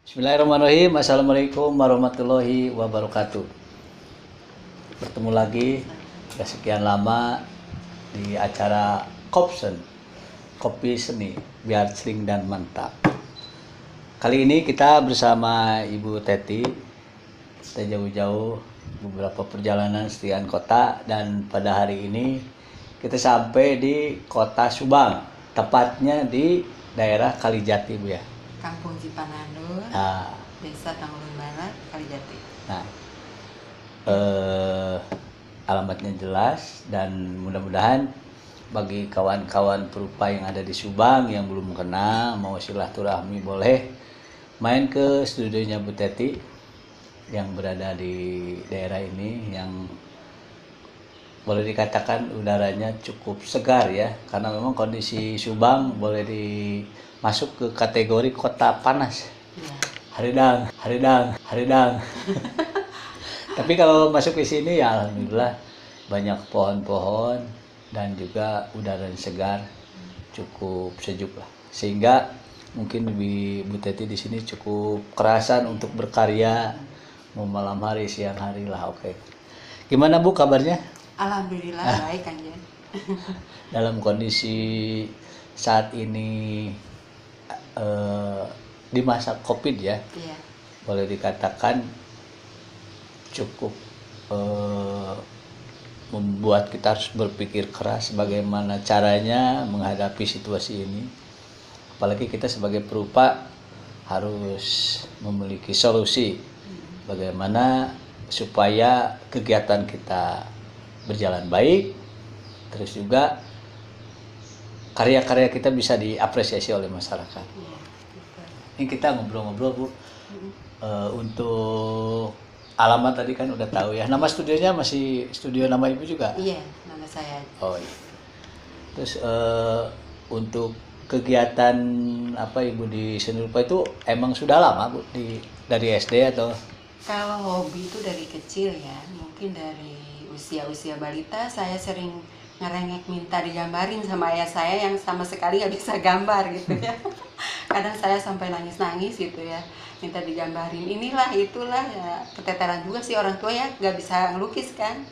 Bismillahirrahmanirrahim. Assalamualaikum warahmatullahi wabarakatuh. Bertemu lagi sudah sekian lama di acara Kopsen, Kopi Seni Biar Sering dan Mantap. Kali ini kita bersama Ibu Teti. Kita jauh-jauh beberapa perjalanan sekian kota, dan pada hari ini kita sampai di kota Subang, tepatnya di daerah Kalijati, Bu ya. Kampung Cipanandur, Desa Tanggulun Barat, Kalijati. Nah, alamatnya jelas, dan mudah-mudahan bagi kawan-kawan perupa yang ada di Subang yang belum kenal, mau silaturahmi boleh main ke studionya Bu Teti yang berada di daerah ini, yang boleh dikatakan udaranya cukup segar ya, karena memang kondisi Subang boleh masuk ke kategori kota panas. Ya. Haridang. Tapi kalau masuk ke sini ya alhamdulillah banyak pohon-pohon dan juga udara yang segar, cukup sejuk lah. Sehingga mungkin Bu Teti di sini cukup kerasan untuk berkarya, mau malam hari, siang hari lah. Oke. Gimana Bu kabarnya? Alhamdulillah baik Kanjen. Dalam kondisi saat ini di masa Covid ya, Iya. boleh dikatakan cukup membuat kita harus berpikir keras bagaimana caranya menghadapi situasi ini. Apalagi kita sebagai perupa harus memiliki solusi bagaimana supaya kegiatan kita berjalan baik, terus juga karya-karya kita bisa diapresiasi oleh masyarakat. Iya, betul. Ini kita ngobrol-ngobrol Bu. Untuk alamat tadi kan udah tahu ya. Nama studionya masih studio nama Ibu juga? Iya, nama saya. Oh iya. Terus untuk kegiatan apa Ibu di seni rupa itu emang sudah lama Bu, dari SD atau? Kalau hobi itu dari kecil ya, mungkin dari usia-usia balita saya sering ngerengek minta digambarin sama ayah saya yang sama sekali nggak bisa gambar gitu ya. Kadang saya sampai nangis-nangis gitu ya, minta digambarin inilah itulah ya. Keteteran juga sih orang tua ya, nggak bisa ngelukis kan.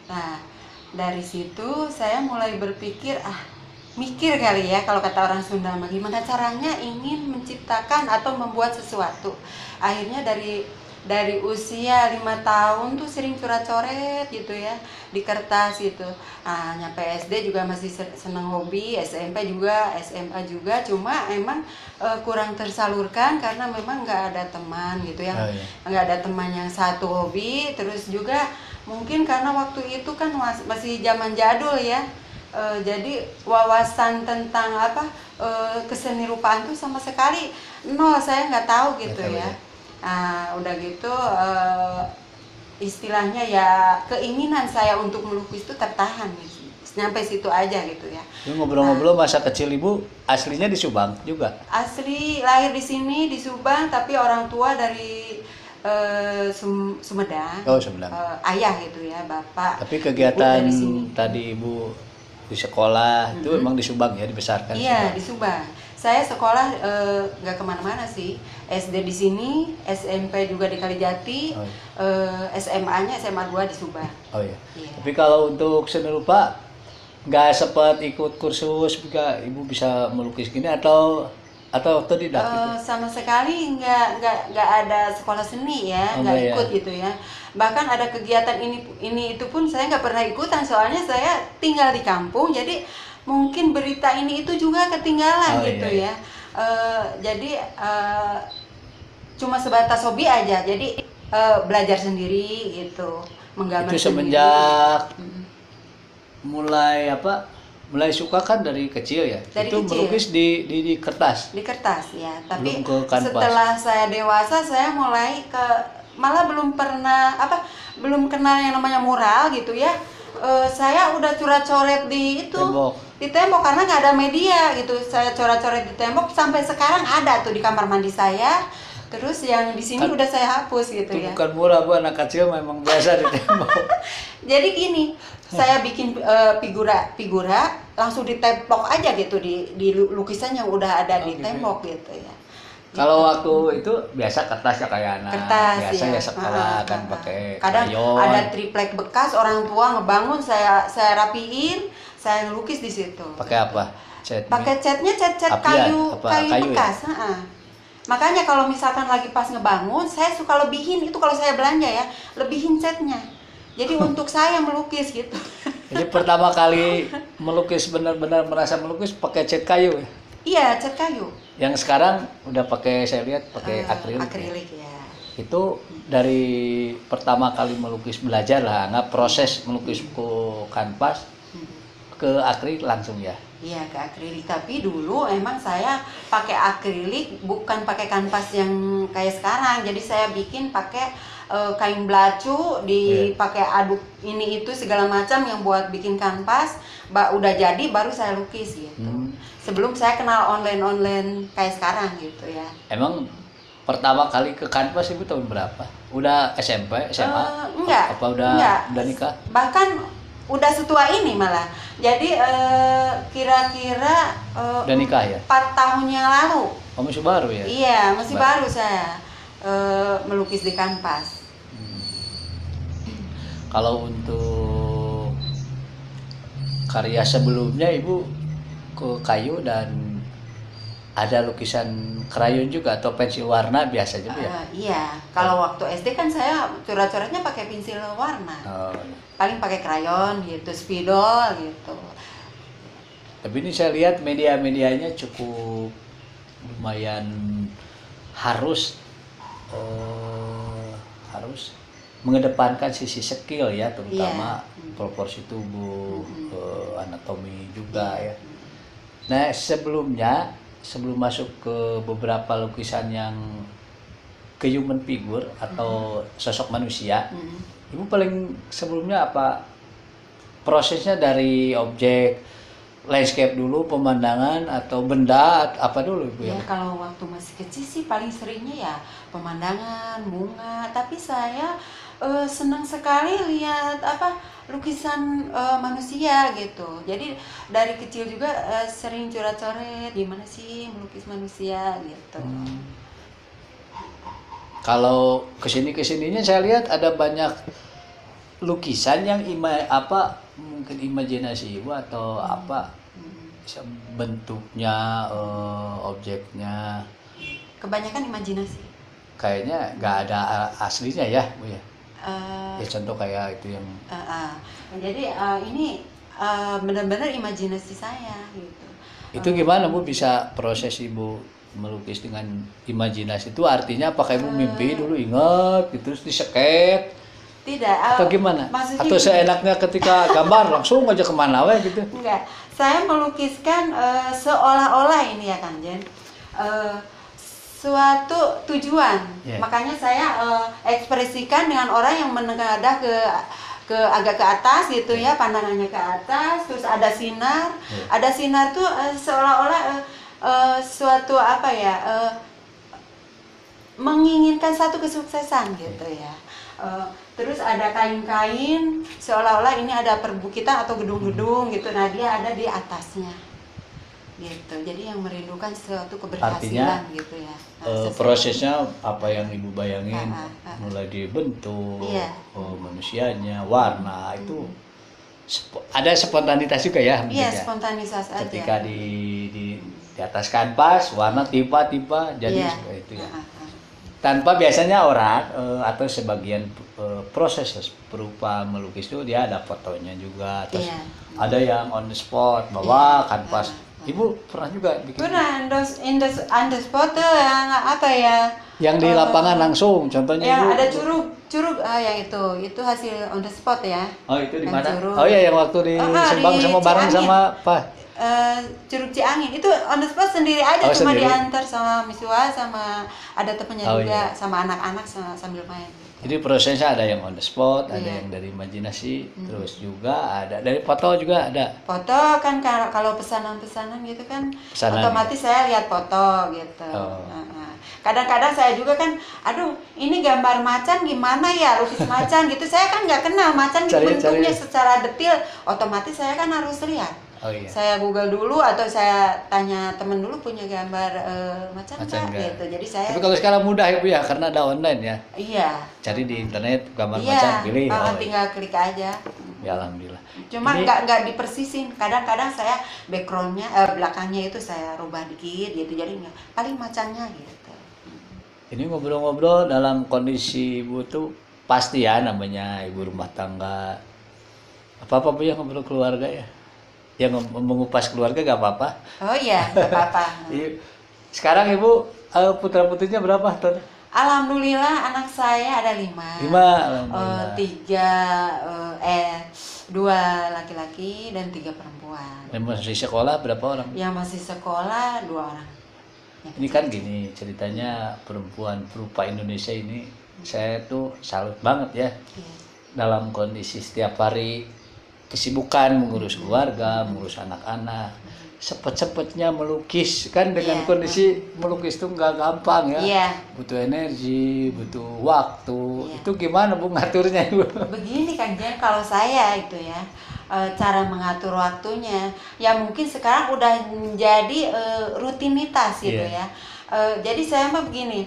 Nah dari situ saya mulai berpikir mikir kali ya, kalau kata orang Sunda gimana caranya ingin menciptakan atau membuat sesuatu. Akhirnya dari usia 5 tahun tuh sering coret-coret gitu ya di kertas gitu. Nyampe SD juga masih seneng hobi, SMP juga, SMA juga, cuma emang kurang tersalurkan karena memang nggak ada teman gitu ya. Nggak ada teman yang satu hobi. Terus juga mungkin karena waktu itu kan masih zaman jadul ya. Jadi wawasan tentang keseni rupaan tuh sama sekali nol, saya nggak tahu gitu ya. Udah gitu istilahnya ya keinginan saya untuk melukis itu tertahan gitu. Sampai situ aja gitu ya. Ngobrol-ngobrol, masa kecil Ibu aslinya di Subang juga? Asli lahir di sini di Subang, tapi orang tua dari Sumedang. Oh, Sumedang. Ayah gitu ya, bapak. Tapi kegiatan Ibu dari sini. tadi Ibu di sekolah itu emang di Subang ya, dibesarkan? Iya, di Subang. Saya sekolah nggak kemana-mana sih. SD di sini, SMP juga di Kalijati, SMA-nya SMA 2 di Subang. Oh iya. Iya. Tapi kalau untuk seni rupa nggak sempat ikut kursus juga Ibu bisa melukis gini atau tidak gitu? Sama sekali nggak ada sekolah seni ya, nggak ikut gitu ya. Bahkan ada kegiatan ini itu pun saya nggak pernah ikutan, soalnya saya tinggal di kampung, jadi mungkin berita ini itu juga ketinggalan gitu ya. Jadi cuma sebatas hobi aja, jadi belajar sendiri gitu, menggambar itu sendiri. Semenjak mulai suka kan dari kecil ya? Dari itu kecil. melukis di kertas? Di kertas ya, tapi Belum ke kanvas. setelah saya dewasa saya mulai malah belum kenal yang namanya mural gitu ya. Saya udah coret-coret di tembok karena nggak ada media gitu. Saya coret-coret di tembok sampai sekarang ada tuh di kamar mandi saya. Terus yang di sini udah saya hapus gitu itu ya. Bukan murah Bu, anak kecil memang biasa di tembok. Jadi gini, saya bikin figura langsung ditempok aja gitu di lukisan yang udah ada di tembok gitu ya. Kalau waktu itu biasa kertas ya kayak anak Kertas biasa ya, ya sekolah kan pakai kadang crayon. ada triplek bekas orang tua ngebangun, saya rapiin, saya ngelukis di situ. Pakai apa? Pakai catnya cat Apian, kayu kayu ya? bekas. Makanya kalau misalkan lagi pas ngebangun, saya suka lebihin itu kalau saya belanja ya, lebihin catnya. Jadi untuk saya melukis gitu. Jadi pertama kali melukis benar-benar merasa melukis pakai cat kayu ya? Iya, cat kayu. Yang sekarang udah pakai saya lihat pakai akrilik. Akrilik ya. Itu dari pertama kali melukis belajar lah, nggak proses melukis ke kanvas ke akrilik langsung ya. Iya, ke akrilik. Tapi dulu emang saya pakai akrilik, bukan pakai kanvas yang kayak sekarang. Jadi saya bikin pakai kain belacu, dipakai aduk ini itu segala macam yang buat bikin kanvas. Udah jadi baru saya lukis gitu. Sebelum saya kenal online kayak sekarang gitu ya. Emang pertama kali ke kanvas ibu tahun berapa? Udah SMP, SMA? Enggak. Apa udah nikah? Bahkan udah setua ini malah. Jadi kira-kira udah nikah ya? 4 tahun yang lalu. Oh, masih baru ya? Iya, masih baru saya melukis di kanvas. Kalau untuk karya sebelumnya ibu ke kayu dan ada lukisan krayon juga atau pensil warna biasa juga ya? Iya, kalau waktu SD kan saya coret-coretnya pakai pensil warna. Paling pakai krayon gitu, spidol gitu. Tapi ini saya lihat media-medianya cukup lumayan harus mengedepankan sisi skill ya, terutama proporsi tubuh, anatomi juga ya. Nah, sebelum masuk ke beberapa lukisan yang ke human figure atau sosok manusia, ibu paling sebelumnya apa prosesnya dari objek landscape dulu, pemandangan atau benda apa dulu ibu ya? Ya, kalau waktu masih kecil sih paling seringnya ya pemandangan, bunga. Tapi saya senang sekali lihat lukisan manusia gitu. Jadi dari kecil juga sering coret-coret gimana sih melukis manusia gitu. Kalau kesininya saya lihat ada banyak lukisan yang mungkin imajinasi ibu atau bentuknya, objeknya. Kebanyakan imajinasi. Kayaknya nggak ada aslinya ya bu ya. Ya contoh kayak itu yang. Jadi ini benar-benar imajinasi saya gitu. Itu gimana bu bisa proses ibu melukis dengan imajinasi itu, artinya apakah ibu mimpi dulu ingat gitu terus diseket? Tidak. Atau gimana? Atau seenaknya ketika gambar langsung aja kemana we gitu? Enggak. Saya melukiskan seolah-olah ini ya Kang Jen. Suatu tujuan. Makanya saya ekspresikan dengan orang yang menengadah ke agak ke atas gitu ya, pandangannya ke atas, terus ada sinar. Ada sinar tuh seolah-olah suatu menginginkan satu kesuksesan gitu ya. Terus ada kain-kain seolah-olah ini ada perbukitan atau gedung-gedung gitu. Nah, dia ada di atasnya. Gitu. Jadi yang merindukan suatu keberhasilan. Artinya, gitu ya. Prosesnya apa yang ibu bayangin, mulai dibentuk, manusianya, warna itu ada spontanitas juga ya? Iya, spontanitas aja. Ketika di atas kanvas, warna tiba-tiba jadi seperti itu ya. Tanpa biasanya orang atau sebagian proses berupa melukis itu dia ada fotonya juga, terus ada yang on the spot bawa kanvas. Ibu pernah juga bikin? Pernah, on the spot tuh yang apa ya? Yang di lapangan langsung, contohnya. Yang ada curug, yang itu hasil on the spot ya. Oh itu di mana? Oh iya yang waktu di Sembang sama bareng sama Pak. Curug Ciangin itu on the spot sendiri aja, cuma sendiri? Diantar sama Miswa sama ada temennya juga, sama anak-anak sambil main. Jadi prosesnya ada yang on the spot, ada yang dari imajinasi, terus juga ada dari foto juga ada. Foto kan kalau pesanan-pesanan gitu kan, otomatis saya lihat foto gitu. Kadang-kadang saya juga kan, aduh ini gambar macan gimana ya, lukis macan gitu. Saya kan nggak kenal macan bentuknya secara detail, otomatis saya kan harus lihat. Oh iya. Saya Google dulu atau saya tanya temen dulu punya gambar macan nggak gitu. Jadi saya. Tapi kalau sekarang mudah ya Bu ya, karena ada online ya. Iya. Cari di internet gambar Iya. macan, pilih. Tinggal klik aja. Ya alhamdulillah. Cuma nggak dipersisin. Kadang-kadang saya backgroundnya belakangnya itu saya rubah dikit gitu. Jadi nggak paling macannya gitu. Ini ngobrol-ngobrol dalam kondisi Ibu tuh pasti ya namanya ibu rumah tangga. Apa-apa Bu ya ngobrol keluarga ya. Yang mengupas keluarga gak apa-apa. Oh iya, gak apa-apa. Sekarang Ibu putra-putrinya berapa tuh? Alhamdulillah anak saya ada 5. 5, alhamdulillah. 2 laki-laki dan 3 perempuan. Yang masih sekolah berapa orang? Yang masih sekolah 2 orang. Ini kan gini ceritanya, perempuan perupa Indonesia ini saya tuh salut banget ya. Dalam kondisi setiap hari kesibukan mengurus keluarga, mengurus anak-anak, cepet-cepetnya melukis kan, dengan kondisi melukis tuh nggak gampang ya. Butuh energi, butuh waktu. Itu gimana Bu ngaturnya Ibu? Begini kan Jen, kalau saya itu ya cara mengatur waktunya ya mungkin sekarang udah menjadi rutinitas gitu ya. Jadi saya mah begini.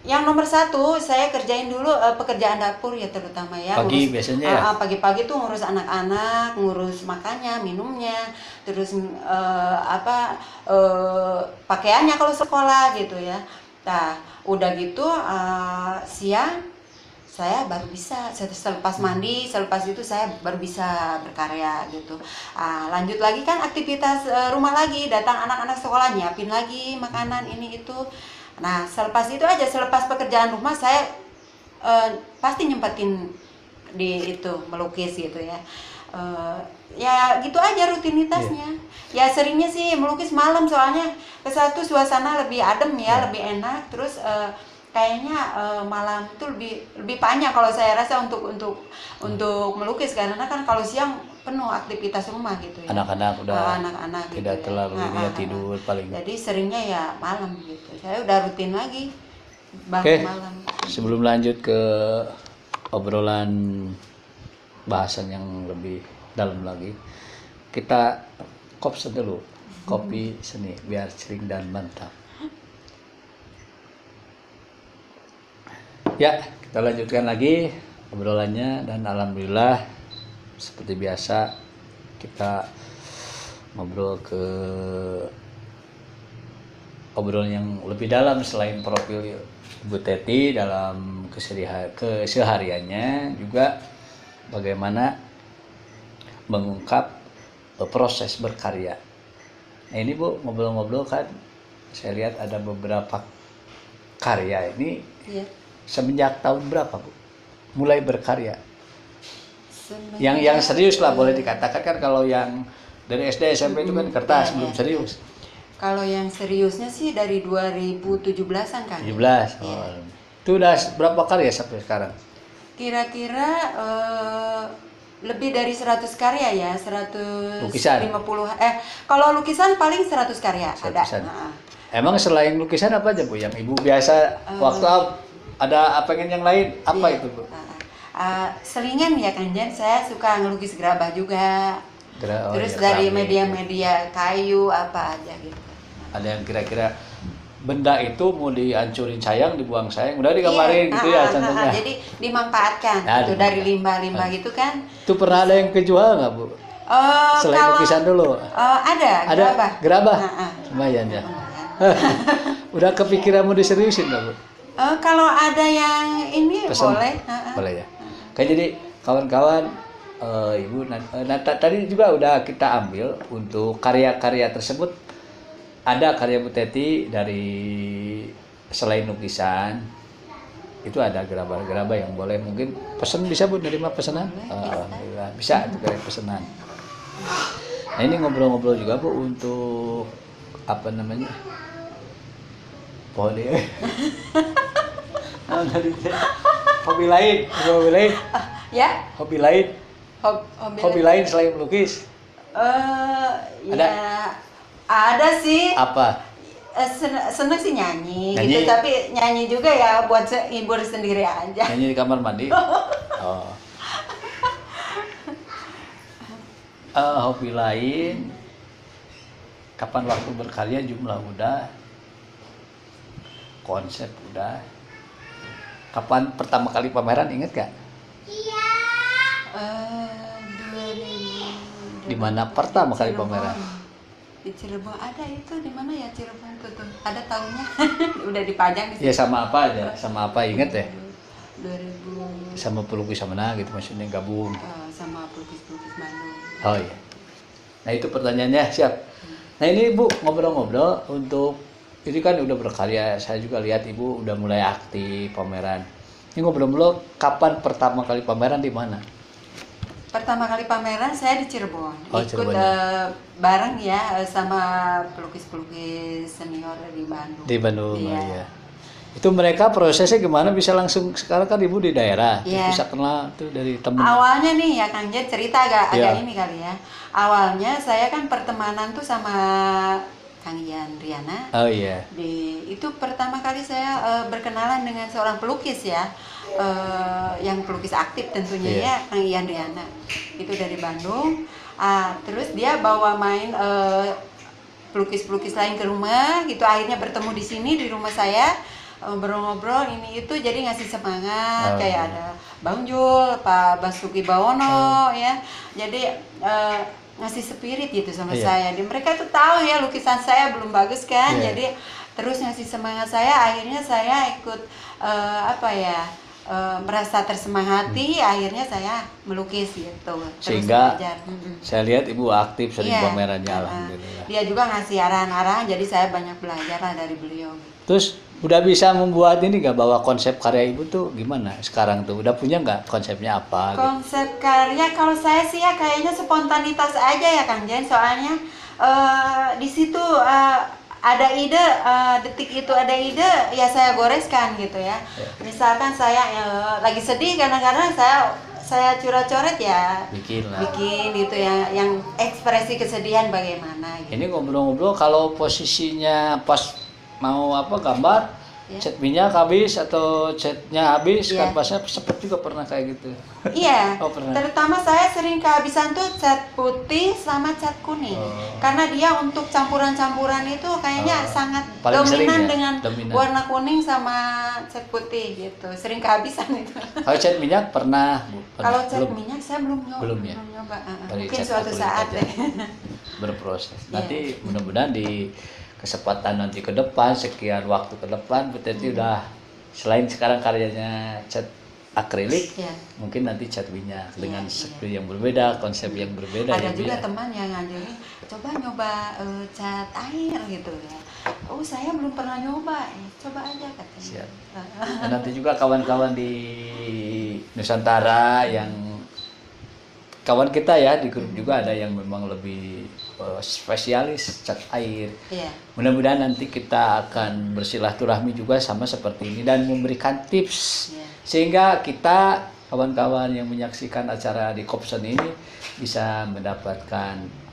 Yang nomor 1 saya kerjain dulu pekerjaan dapur ya, terutama ya. Pagi biasanya ya? Pagi-pagi tuh ngurus anak-anak, ngurus makannya, minumnya, terus pakaiannya kalau sekolah gitu ya. Nah udah gitu siang saya baru bisa, selepas mandi, selepas itu saya baru bisa berkarya gitu. Lanjut lagi kan aktivitas rumah lagi, datang anak-anak sekolah, nyiapin lagi makanan ini itu. Nah selepas itu aja, selepas pekerjaan rumah saya pasti nyempetin di itu melukis gitu ya. Ya gitu aja rutinitasnya. Ya seringnya sih melukis malam, soalnya ke satu suasana lebih adem ya, lebih enak. Terus kayaknya malam itu lebih panjang kalau saya rasa untuk melukis, karena kan kalau siang penuh aktivitas rumah gitu ya. Anak-anak udah anak-anak tidak gitu terlalu dia tidur paling. Jadi seringnya ya malam gitu. Saya udah rutin lagi bangun malam. Sebelum lanjut ke obrolan bahasan yang lebih dalam lagi, kita kopsen dulu, kopi seni biar sering dan mantap. Ya, kita lanjutkan lagi obrolannya, dan alhamdulillah seperti biasa kita ngobrol ke obrolan yang lebih dalam selain profil Bu Teti dalam kesehariannya, juga bagaimana mengungkap proses berkarya. Nah ini Bu, ngobrol-ngobrol kan saya lihat ada beberapa karya ini. Semenjak tahun berapa Bu mulai berkarya? Yang serius lah boleh dikatakan, kan kalau yang dari SD SMP itu kan kertas, belum serius. Kalau yang seriusnya sih dari 2017-an kan. 17. Itu udah berapa karya sampai sekarang? Kira-kira lebih dari 100 karya ya, 150. Lukisan. Kalau lukisan paling 100 karya 100-an. ada. Emang selain lukisan apa aja Bu yang Ibu biasa waktu ada pengen yang lain, apa itu Bu? Selingan ya kan Jan, saya suka ngelukis gerabah juga. Terus dari media-media kayu apa aja gitu. Ada yang kira-kira benda itu mau dihancurin sayang, dibuang sayang, udah digambarin gitu ya contohnya. Jadi dimanfaatkan itu dari limbah-limbah gitu kan. Itu pernah ada yang kejual nggak Bu? Selain lukisan dulu. Ada gerabah. Lumayan ya. Udah kepikiran mau diseriusin nggak Bu? Kalau ada yang ini pesen, boleh ya. Kayak jadi kawan-kawan, Ibu, tadi juga udah kita ambil untuk karya-karya tersebut. Ada karya Bu Teti dari selain lukisan, itu ada gerabah-gerabah yang boleh mungkin pesan, bisa Bu nerima pesanan? Alhamdulillah bisa itu karya pesanan. Nah ini ngobrol-ngobrol juga Bu untuk apa namanya? Pohon dia. Hobi lain. Ya? Hobi lain. Hobi lain selain melukis. Ada sih. Apa? Seneng sih nyanyi gitu, tapi nyanyi juga ya buat hibur sendiri aja. Nyanyi di kamar mandi. Oh. Hobi lain, kapan waktu berkarya, jumlah udah, konsep udah. Kapan pertama kali pameran, inget gak? Eh, 2000 Di mana pertama kali Cirebon. pameran? Di Cirebon ada itu, di mana ya Cirebon tuh, ada tahunnya. Udah dipajang di Ya sama apa aja, sama apa inget ya? 2000 Sama pelukis sama mana gitu maksudnya gabung. sama pelukis-pelukis Bandung. Oh iya. Nah itu pertanyaannya, siap. Nah ini Ibu ngobrol-ngobrol untuk, ini kan udah berkarya, saya juga lihat Ibu udah mulai aktif pameran. Ini ngobrol-ngobrol, kapan pertama kali pameran, di mana? Pertama kali pameran saya di Cirebon, Oh, ikut Cirebon ya. bareng ya sama pelukis-pelukis senior di Bandung. Di Bandung, Iya. oh iya. Itu mereka prosesnya gimana bisa langsung, sekarang kan Ibu di daerah, terus Iya. bisa kenal tuh dari temen. Awalnya nih ya Kang Jen cerita agak Iya. ini kali ya. Awalnya saya kan pertemanan tuh sama Kang Ian Riana. Oh iya. Itu pertama kali saya berkenalan dengan seorang pelukis ya, yang pelukis aktif tentunya Iya. ya, Kang Ian Riana. Itu dari Bandung. Terus dia bawa main pelukis-pelukis lain ke rumah gitu. Akhirnya bertemu di sini di rumah saya. Ngobrol-ngobrol ini itu jadi ngasih semangat, Oh, kayak iya. ada Bang Jul, Pak Basuki Bawono ya. Jadi ngasih spirit gitu sama Iya. saya. Dan mereka tuh tahu ya lukisan saya belum bagus kan. Iya. Jadi terus ngasih semangat saya, akhirnya saya ikut merasa tersemangati, akhirnya saya melukis gitu. Terus Sehingga belajar. saya lihat Ibu aktif sering Iya. pamerannya, Heeh. alhamdulillah. Dia juga ngasih arahan-arahan, jadi saya banyak belajar lah dari beliau. Terus udah bisa membuat ini gak, bawa konsep karya Ibu tuh gimana sekarang tuh? Udah punya nggak konsepnya apa? Gitu? Konsep karya kalau saya sih ya kayaknya spontanitas aja ya Kang Jen, soalnya di situ ada ide, detik itu ada ide ya saya goreskan gitu ya. Misalkan saya lagi sedih, kadang-kadang saya coret-coret ya, Bikin lah. bikin gitu ya, yang ekspresi kesedihan bagaimana gitu. Ini ngobrol-ngobrol, kalau posisinya pas mau apa gambar, Ya. cat minyak habis atau catnya habis, Iya. kanvasnya sepet juga pernah kayak gitu. Iya, Oh, pernah. terutama saya sering kehabisan tuh cat putih sama cat kuning. Oh. Karena dia untuk campuran-campuran itu kayaknya Oh. sangat Paling sering dominan ya? dengan Dominan. warna kuning sama cat putih gitu. Sering kehabisan itu. Kalau cat minyak pernah, Bu? Pernah? Kalau cat Belum? minyak saya belum nyoba. Belum ya? nyoba. Dari Mungkin cat suatu akrilik saat aja. deh. Berproses. Iya. Nanti mudah-mudahan di kesempatan nanti ke depan, sekian waktu ke depan, Bu Teti udah selain sekarang karyanya cat akrilik, Iya. mungkin nanti cat minyak dengan Iya. skill yang berbeda, konsep yang berbeda. Ada ya, Bu, juga ya. teman yang ngajarin coba nyoba cat air gitu ya. Oh saya belum pernah nyoba, coba aja katanya. Siap. Dan nanti juga kawan-kawan di Nusantara yang kawan kita ya di grup juga ada yang memang lebih spesialis cat air. Iya. Mudah-mudahan nanti kita akan bersilaturahmi juga sama seperti ini dan memberikan tips Iya. sehingga kita kawan-kawan yang menyaksikan acara di Kopsen ini bisa mendapatkan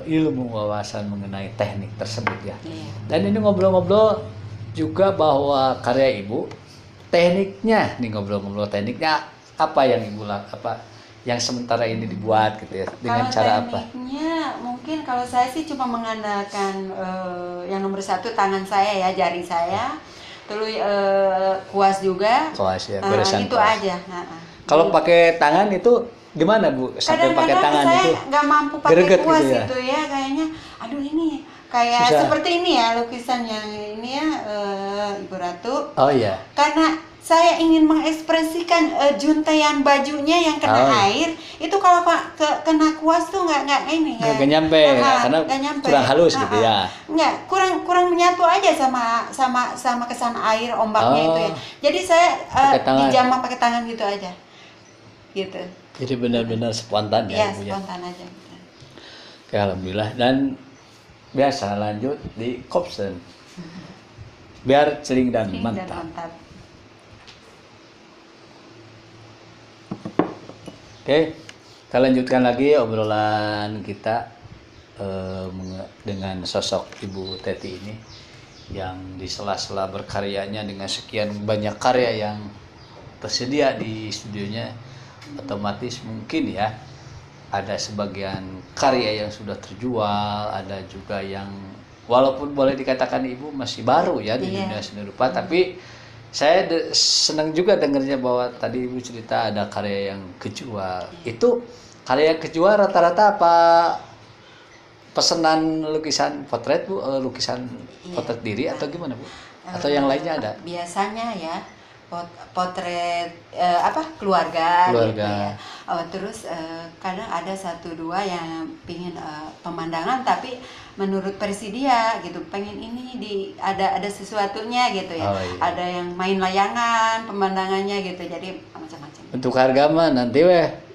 ilmu wawasan mengenai teknik tersebut ya. Iya. Dan ini ngobrol-ngobrol juga bahwa karya Ibu tekniknya, nih ngobrol-ngobrol tekniknya apa yang Ibu yang sementara ini dibuat gitu ya, dengan Kalau cara apa? tekniknya mungkin kalau saya sih cuma mengandalkan yang nomor satu tangan saya ya, jari saya, terus kuas juga. Kuas ya, goresan Itu kuas. aja. Kalau pakai tangan itu gimana Bu? Sampai pakai Kadang-kadang tangan saya itu nggak mampu pakai greget kuas gitu ya? gitu ya, kayaknya aduh ini kayak Susah. seperti ini ya lukisan yang ini ya, Ibu Ratu. Oh iya. Karena saya ingin mengekspresikan juntaian bajunya yang kena Oh, iya. air itu, kalau kena kuas tuh nggak ini Nggak nyampe, karena nggak nyampe. kurang halus gitu ya. Nggak, kurang menyatu aja sama kesan air ombaknya Oh. itu ya. Jadi saya Pakai tangan. dijamah pakai tangan gitu aja, gitu. Jadi benar-benar spontan Ya, ya Ibu ya. spontan aja. Gitu. Oke, alhamdulillah. Dan biasa lanjut di Kopsen. Biar celing dan Dan mantap. mantap. Oke, kita lanjutkan lagi obrolan kita dengan sosok Ibu Teti ini yang di sela-sela berkaryanya dengan sekian banyak karya yang tersedia di studionya, otomatis mungkin ya ada sebagian karya yang sudah terjual, ada juga yang walaupun boleh dikatakan ibu masih baru ya di dunia seni rupa, tapi saya senang juga dengarnya bahwa tadi ibu cerita ada karya yang kejual. Itu karya yang kejual rata-rata apa pesanan lukisan potret Bu, lukisan potret diri atau gimana Bu? Atau yang lainnya ada? Biasanya ya potret keluarga gitu ya. Terus kadang ada satu dua yang pingin pemandangan, tapi menurut versi dia gitu, pengen ini ada sesuatunya gitu ya. Ada yang main layangan pemandangannya gitu, jadi macam-macam. Untuk harga mah nanti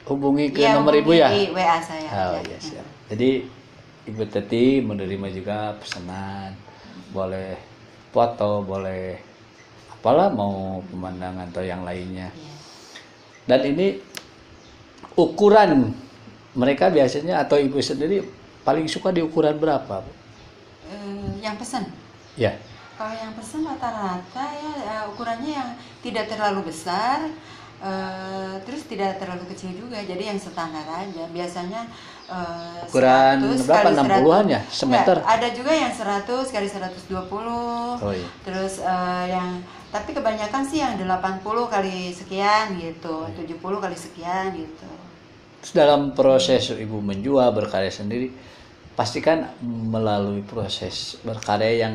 hubungi ke nomor ibu ya. Di WA saya. Iya siap. Jadi Ibu Teti menerima juga pesanan, boleh foto, boleh apalah, mau pemandangan atau yang lainnya. Dan ini ukuran mereka biasanya atau ibu sendiri paling suka di ukuran berapa? Yang pesan? Ya. Kalau yang pesan rata-rata ya ukurannya yang tidak terlalu besar, terus tidak terlalu kecil juga, jadi yang standar aja. Biasanya ukuran berapa? 60-an ya? Semeter? Enggak, ada juga yang 100 kali 120. Terus tapi kebanyakan sih yang 80 kali sekian gitu, 70 kali sekian gitu. Terus dalam proses ibu menjual berkarya sendiri, pastikan melalui proses berkarya yang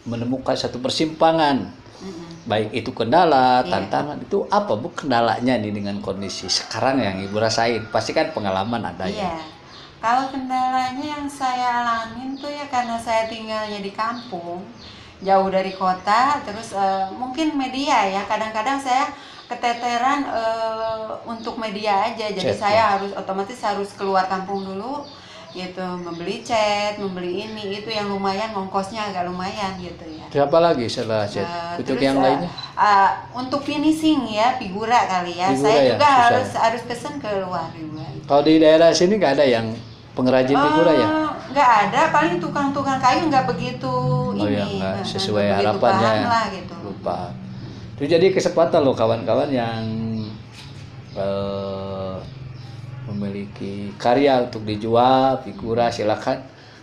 menemukan satu persimpangan. Baik itu kendala, tantangan, itu apa Bu kendalanya nih dengan kondisi sekarang yang ibu rasain? Pasti kan pengalaman ada ya. Kalau kendalanya yang saya alamin tuh ya karena saya tinggalnya di kampung, jauh dari kota, terus mungkin media ya, kadang-kadang saya keteteran untuk media aja, jadi saya otomatis harus keluar kampung dulu gitu, membeli cat, membeli ini itu yang lumayan, ongkosnya agak lumayan gitu ya. Siapa lagi setelah cat? Untuk yang lainnya? Untuk finishing ya, figura kali ya. Saya juga harus pesen ke luar juga. Kalau di daerah sini nggak ada yang pengrajin figura ya? Nggak ada, paling tukang-tukang kayu nggak begitu nggak sesuai harapannya. Lah, gitu. Lupa. Itu jadi kesempatan loh kawan-kawan yang memiliki karya untuk dijual figura, silakan.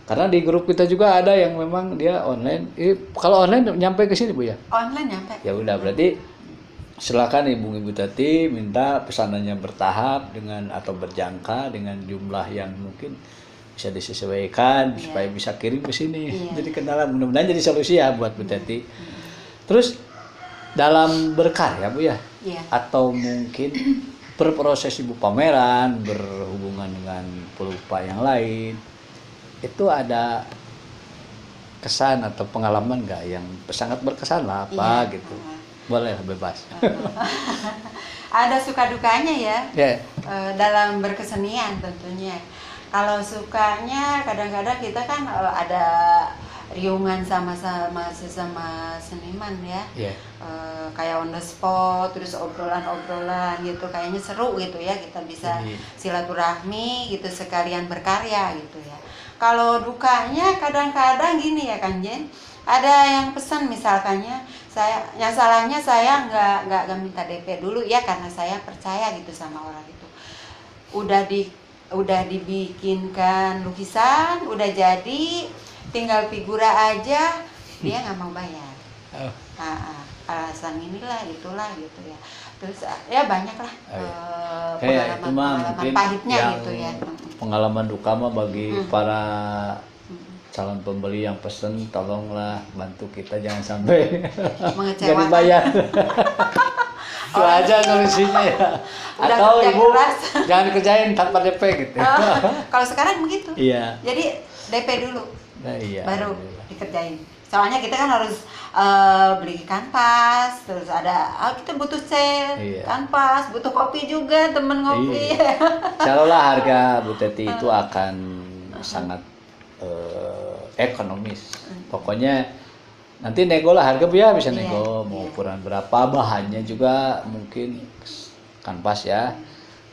Karena di grup kita juga ada yang memang dia online. Kalau online nyampe ke sini Bu ya? Online nyampe. Ya udah, berarti silakan Ibu Tati minta pesanannya bertahap dengan atau berjangka dengan jumlah yang mungkin bisa disesuaikan supaya bisa kirim ke sini. Jadi kendala, mudah-mudahan jadi solusi ya buat Bu Tati. Terus dalam berkarya Bu ya? Atau mungkin berproses ibu pameran, berhubungan dengan pelupa yang lain, itu ada kesan atau pengalaman nggak yang sangat berkesan lah apa gitu? Boleh bebas. Ada suka dukanya ya, dalam berkesenian tentunya. Kalau sukanya kadang-kadang kita kan ada riungan sama sesama seniman ya, kayak on the spot, terus obrolan-obrolan gitu, kayaknya seru gitu ya, kita bisa silaturahmi gitu sekalian berkarya gitu ya. Kalau dukanya kadang-kadang gini ya Kang Jen, ada yang pesan misalkannya yang salahnya saya nggak minta DP dulu ya, karena saya percaya gitu sama orang itu. Udah dibikinkan lukisan, udah jadi, tinggal figura aja, dia nggak mau bayar. Alasan inilah itulah gitu ya. Terus ya banyak lah pengalaman pahitnya gitu ya. Pengalaman duka mah bagi para calon pembeli yang pesen, tolonglah bantu kita jangan sampai nggak dibayar. Itu aja solusinya ya. Atau ibu jangan kerjain tanpa DP gitu. Kalau sekarang begitu. Iya. Jadi DP dulu. Nah, iya, baru dikerjain. Soalnya kita kan harus beli kanvas, terus kita butuh cat, kanvas, butuh kopi juga, temen ngopi. Insyaallah harga Bu Teti itu akan sangat ekonomis. Pokoknya nanti nego lah harga Bu ya, bisa nego mau ukuran berapa, bahannya juga mungkin kanvas ya,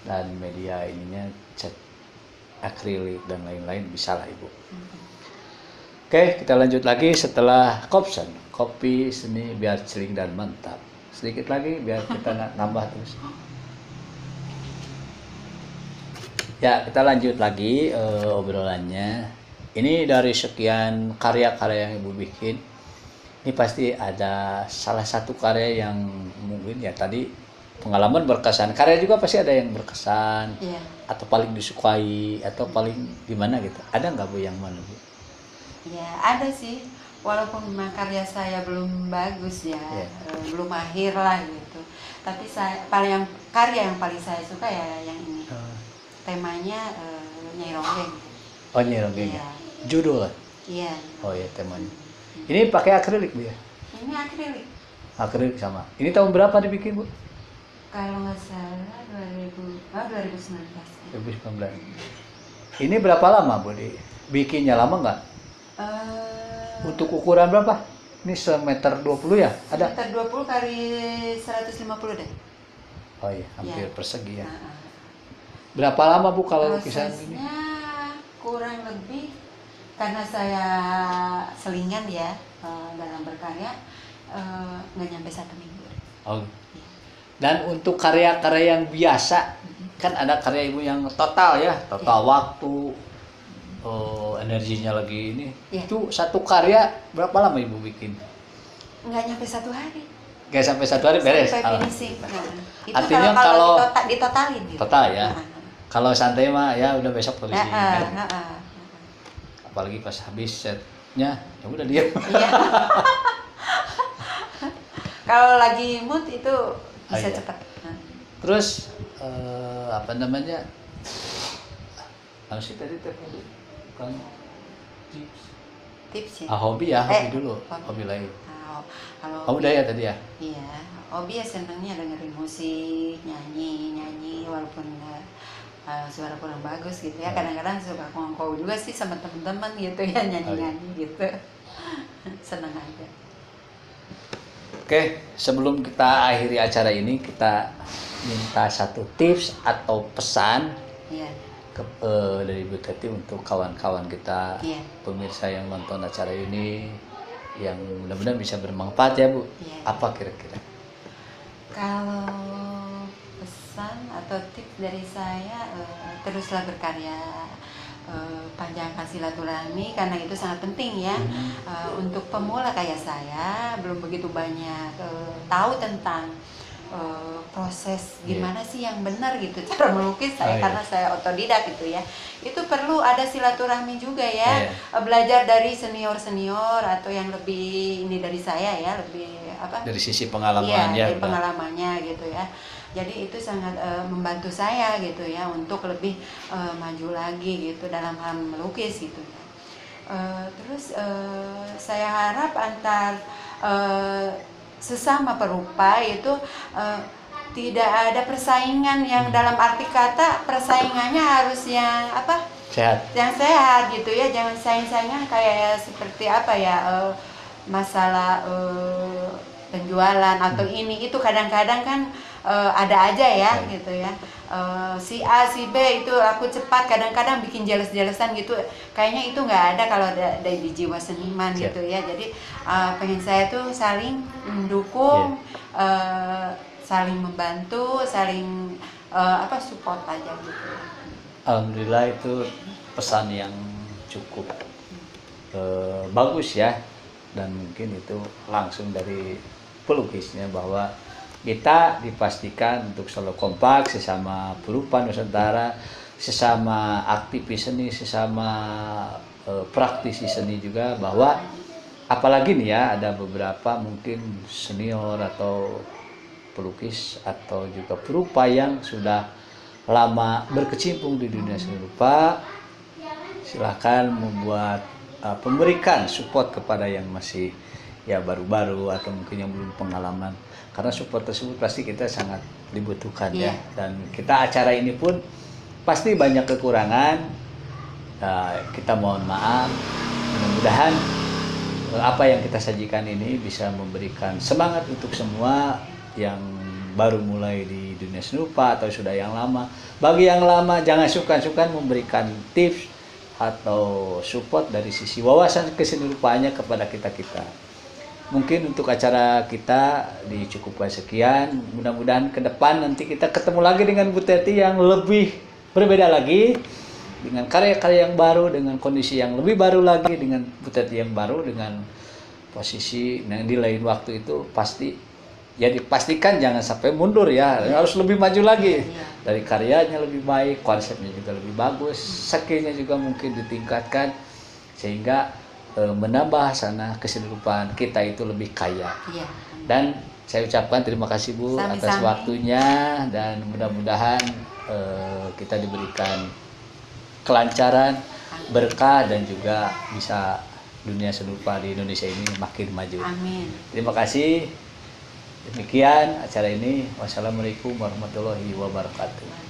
dan media ininya cat akrilik dan lain-lain, bisa lah Ibu. Oke, kita lanjut lagi setelah Kopsen, kopi seni biar celing dan mantap. Sedikit lagi biar kita nambah terus. Ya, kita lanjut lagi obrolannya. Ini dari sekian karya-karya yang Ibu bikin, ini pasti ada salah satu karya yang mungkin ya tadi pengalaman berkesan. Karya juga pasti ada yang berkesan, Iya. atau paling disukai, atau paling gimana gitu. Ada nggak Bu yang mana Bu? Ya, ada sih. Walaupun memang karya saya belum bagus ya, Iya. belum akhir lah gitu. Tapi karya yang paling saya suka ya yang ini. Temanya Nyai Ronggeng. Oh, Nyai Ronggeng. Iya. Judul. Iya. Oh ya, temanya. Ini pakai akrilik Bu ya? Ini akrilik. Akrilik sama. Ini tahun berapa dibikin Bu? Kalau nggak salah 2019. 2019. Ini berapa lama Bu bikinnya, lama nggak? Untuk ukuran berapa? Ini semeter 20 ya? Ada? Sekitar 20 kali 150 deh. Oh iya, hampir Ya. persegi ya. Nah, Berapa lama Bu kalau lukisan ini? prosesnya kurang lebih karena saya selingan ya dalam berkarya nggak nyampe 1 minggu. Oh. Dan untuk karya-karya yang biasa, kan ada karya Ibu yang total ya, total waktu, energinya lagi ini. Iya. Itu satu karya berapa lama Ibu bikin? Nggak nyampe 1 hari. Gak sampai 1 hari beres. Sampai finishing. Nah, itu Artinya kalau kalau ditotalin gitu. total ya. Nah, Kalau santai mah ya udah besok polisi. Kan? nah. Apalagi pas habis setnya, ya udah diam. Iya. Kalau lagi mood itu bisa iya. cepat. Nah. Terus apa namanya? Apa sih tadi Bu? Bukan tips. Tips ya. Hobi ya, hobi dulu, hobi. hobi lain. Nah, kalau Kamu udah ya tadi ya? Iya, hobi ya senangnya dengerin musik, nyanyi walaupun suara kurang bagus gitu ya. Kadang-kadang suka kongkow juga sih sama teman-teman gitu ya, nyanyi gitu. Senang aja. Oke, sebelum kita akhiri acara ini, kita minta satu tips atau pesan Iya. dari Bu Teti untuk kawan-kawan kita, Iya. pemirsa yang nonton acara ini, yang mudah-mudahan bisa bermanfaat ya Bu. Iya. Apa kira-kira? Kalau pesan atau tips dari saya, teruslah berkarya, panjangkan silaturahmi karena itu sangat penting ya. Untuk pemula kayak saya belum begitu banyak tahu tentang proses gimana sih yang benar gitu cara melukis saya karena saya otodidak gitu ya. Itu perlu ada silaturahmi juga ya. Belajar dari senior atau yang lebih ini dari saya ya, lebih apa? Dari sisi pengalamannya. Iya, dari pengalamannya gitu ya. Jadi itu sangat membantu saya gitu ya untuk lebih maju lagi gitu dalam hal melukis gitu ya. Terus saya harap antar sesama perupa itu tidak ada persaingan yang dalam arti kata persaingannya harus yang apa? Sehat. Yang sehat gitu ya, jangan saing-saingan kayak seperti apa ya masalah penjualan atau ini itu kadang-kadang kan ada aja ya gitu ya. Si A, si B itu laku cepat, kadang-kadang bikin jelas-jelasan gitu. Kayaknya itu nggak ada kalau dari di jiwa seniman gitu ya. Jadi pengen saya tuh saling mendukung, saling membantu, saling support aja gitu. Alhamdulillah itu pesan yang cukup bagus ya, dan mungkin itu langsung dari pelukisnya bahwa kita dipastikan untuk selalu kompak sesama perupa Nusantara, sesama aktivis seni, sesama praktisi seni juga, bahwa apalagi nih ya ada beberapa mungkin senior atau pelukis atau juga perupa yang sudah lama berkecimpung di dunia seni rupa, silahkan membuat memberikan support kepada yang masih ya baru-baru atau mungkin yang belum pengalaman, karena support tersebut pasti kita sangat dibutuhkan ya. Dan kita acara ini pun pasti banyak kekurangan, kita mohon maaf. Mudah-mudahan apa yang kita sajikan ini bisa memberikan semangat untuk semua yang baru mulai di dunia seni rupa atau sudah yang lama. Bagi yang lama jangan sungkan-sungkan memberikan tips atau support dari sisi wawasan keseni rupaannya kepada kita-kita. Mungkin untuk acara kita dicukupkan sekian. Mudah-mudahan ke depan nanti kita ketemu lagi dengan Bu Teti yang lebih berbeda lagi dengan karya-karya yang baru, dengan kondisi yang lebih baru lagi, dengan Butet yang baru, dengan posisi yang di lain waktu itu pasti ya dipastikan jangan sampai mundur ya, harus lebih maju lagi. Dari karyanya lebih baik, konsepnya juga lebih bagus, skillnya juga mungkin ditingkatkan sehingga menambah sana keseluruhan kita itu lebih kaya. Dan saya ucapkan terima kasih Bu atas waktunya, dan mudah-mudahan kita diberikan kelancaran, berkah, dan juga bisa dunia serupa di Indonesia ini makin maju. Amin. Terima kasih. Demikian acara ini. Wassalamualaikum warahmatullahi wabarakatuh.